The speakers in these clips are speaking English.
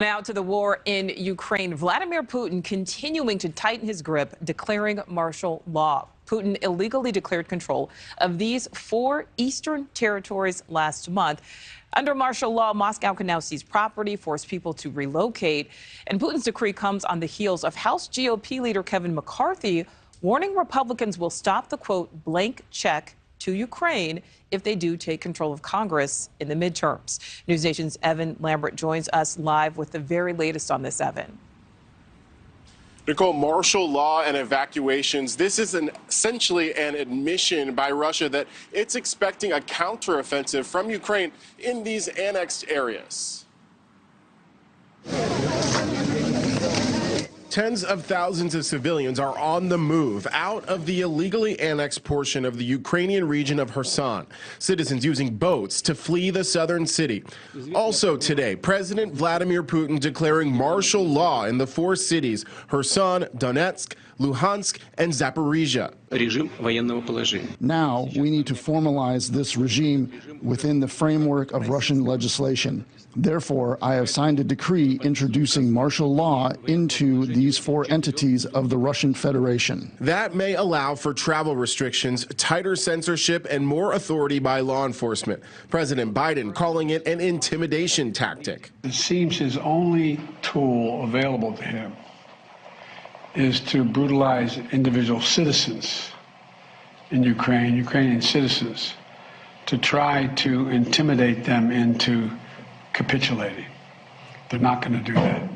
Now to the war in Ukraine. Vladimir Putin continuing to tighten his grip, declaring martial law. Putin illegally declared control of these 4 eastern territories last month. Under martial law, Moscow can now seize property, force people to relocate. And Putin's decree comes on the heels of House GOP leader Kevin McCarthy warning Republicans will stop the, quote, blank check to Ukraine if they do take control of Congress in the midterms. NewsNation's Evan Lambert joins us live with the very latest on this, Evan. Nicole, martial law and evacuations. This is essentially an admission by Russia that it's expecting a counteroffensive from Ukraine in these annexed areas. Tens of thousands of civilians are on the move out of the illegally annexed portion of the Ukrainian region of Kherson. Citizens using boats to flee the southern city. Also today, President Vladimir Putin declaring martial law in the 4 cities, Kherson, Donetsk, Luhansk, and Zaporizhia. Now we need to formalize this regime within the framework of Russian legislation. Therefore, I have signed a decree introducing martial law into these 4 entities of the Russian Federation. That may allow for travel restrictions, tighter censorship, and more authority by law enforcement. President Biden calling it an intimidation tactic. It seems his only tool available to him is to brutalize individual citizens in Ukraine, Ukrainian citizens, to try to intimidate them into capitulating. They're not going to do that.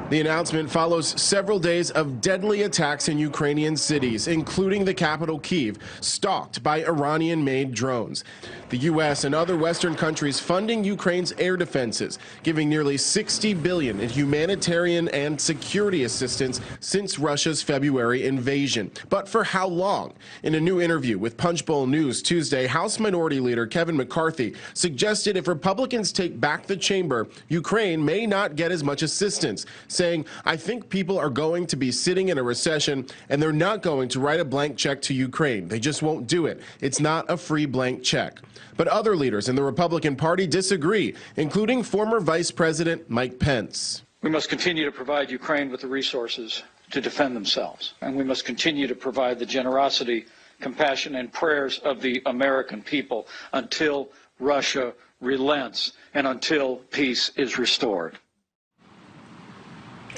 The announcement follows several days of deadly attacks in Ukrainian cities, including the capital Kyiv, stalked by Iranian-made drones. The U.S. and other Western countries funding Ukraine's air defenses, giving nearly $60 billion in humanitarian and security assistance since Russia's February invasion. But for how long? In a new interview with Punchbowl News Tuesday, House Minority Leader Kevin McCarthy suggested if Republicans take back the chamber, Ukraine may not get as much assistance, saying, I think people are going to be sitting in a recession and they're not going to write a blank check to Ukraine. They just won't do it. It's not a free blank check. But other leaders in the Republican Party disagree, including former Vice President Mike Pence. We must continue to provide Ukraine with the resources to defend themselves. And we must continue to provide the generosity, compassion, and prayers of the American people until Russia relents and until peace is restored.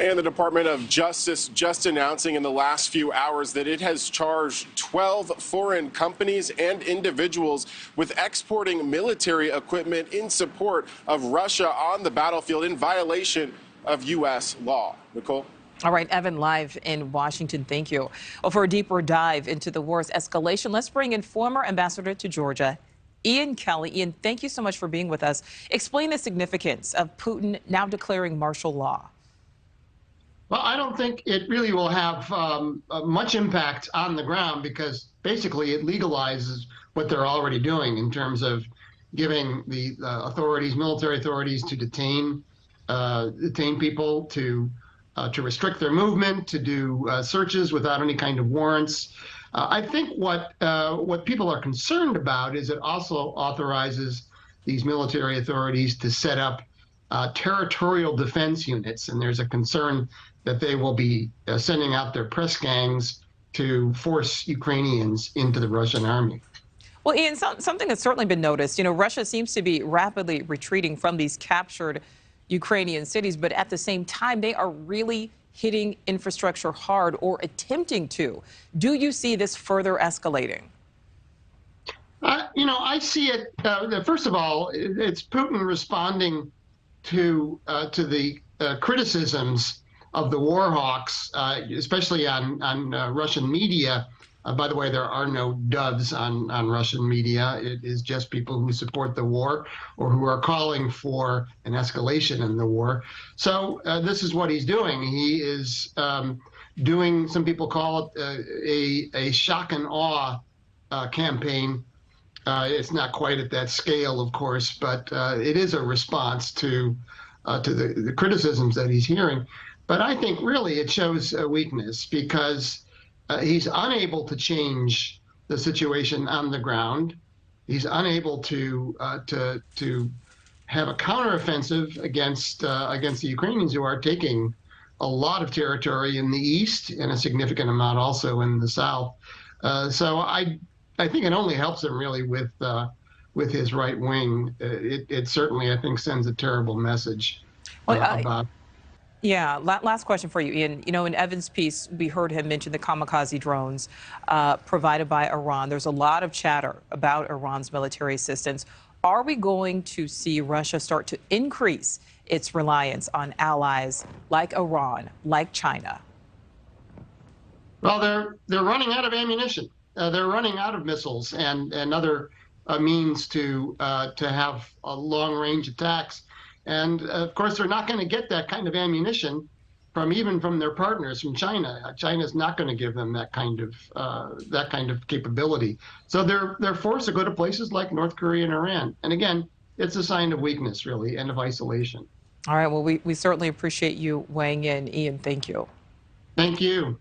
And the Department of Justice just announcing in the last few hours that it has charged 12 foreign companies and individuals with exporting military equipment in support of Russia on the battlefield in violation of U.S. law. Nicole? All right, Evan, live in Washington. Thank you. Well, for a deeper dive into the war's escalation, let's bring in former ambassador to Georgia, Ian Kelly. Ian, thank you so much for being with us. Explain the significance of Putin now declaring martial law. Well, I don't think it really will have much impact on the ground because basically it legalizes what they're already doing in terms of giving the authorities, military authorities, to detain people, to restrict their movement, to do searches without any kind of warrants. I think what people are concerned about is it also authorizes these military authorities to set up territorial defense units, and there's a concern that they will be sending out their press gangs to force Ukrainians into the Russian army. Well, Ian, something that's certainly been noticed, Russia seems to be rapidly retreating from these captured Ukrainian cities, but at the same time, they are really hitting infrastructure hard or attempting to. Do you see this further escalating? I see it, first of all, it's Putin responding to the criticisms of the war hawks, especially on Russian media. By the way, there are no doves on Russian media. It is just people who support the war or who are calling for an escalation in the war. So this is what he's doing. He is doing, some people call it a shock and awe campaign. It's not quite at that scale, of course, but it is a response to the criticisms that he's hearing. But I think really it shows a weakness because he's unable to change the situation on the ground. He's unable to have a counteroffensive against the Ukrainians, who are taking a lot of territory in the east and a significant amount also in the south. So I think it only helps him really with his right wing. It certainly, I think, sends a terrible message about. Yeah, last question for you, Ian. You know, in Evan's piece, we heard him mention the kamikaze drones provided by Iran. There's a lot of chatter about Iran's military assistance. Are we going to see Russia start to increase its reliance on allies like Iran, like China? Well, they're running out of ammunition. They're running out of missiles and other means to have long-range attacks. And of course, they're not going to get that kind of ammunition even from their partners from China. China's not going to give them that kind of capability. So they're forced to go to places like North Korea and Iran. And again, it's a sign of weakness, really, and of isolation. All right. Well, we certainly appreciate you weighing in, Ian. Thank you. Thank you.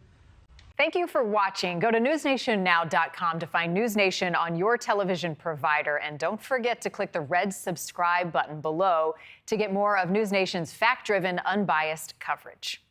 Thank you for watching. Go to newsnationnow.com to find News Nation on your television provider. And don't forget to click the red subscribe button below to get more of News Nation's fact-driven, unbiased coverage.